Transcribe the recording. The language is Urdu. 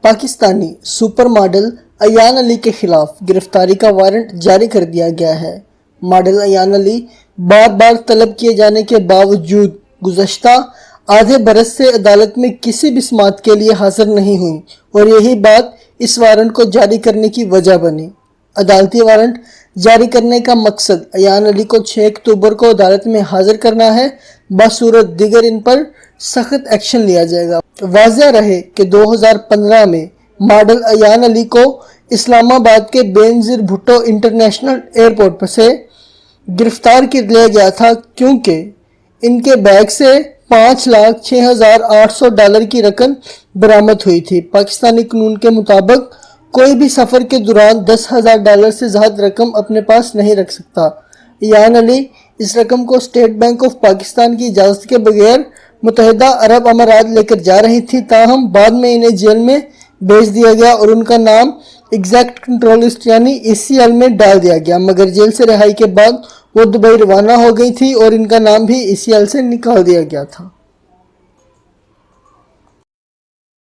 پاکستانی سپر ماڈل ایان علی کے خلاف گرفتاری کا وارنٹ جاری کر دیا گیا ہے۔ ماڈل ایان علی بار بار طلب کیے جانے کے باوجود گزشتہ آدھے برس سے عدالت میں کسی بھی سماعت کے لیے حاضر نہیں ہوئی اور یہی بات اس وارنٹ کو جاری کرنے کی وجہ بنی۔ عدالتی وارنٹ جاری کرنے کا مقصد ایان علی کو 6 اکتوبر کو عدالت میں حاضر کرنا ہے، بصورت دیگر ان پر سخت ایکشن لیا جائے گا۔ واضح رہے کہ 2015 میں ماڈل ایان علی کو اسلام آباد کے بینظیر بھٹو انٹرنیشنل ایئرپورٹ سے گرفتار کر لیا گیا تھا کیونکہ ان کے بیگ سے $5,06,800 کی رقم برآمد ہوئی تھی۔ پاکستانی قانون کے مطابق کوئی بھی سفر کے دوران $10,000 سے زیادہ رقم اپنے پاس نہیں رکھ سکتا۔ ایان علی اس رقم کو اسٹیٹ بینک آف پاکستان کی اجازت کے بغیر متحدہ عرب امارات لے کر جا رہی تھی، تاہم بعد میں انہیں جیل میں بھیج دیا گیا اور ان کا نام ایگزیکٹ کنٹرول لسٹ یعنی ECL میں ڈال دیا گیا، مگر جیل سے رہائی کے بعد وہ دبئی روانہ ہو گئی تھی اور ان کا نام بھی ECL سے نکال دیا گیا تھا۔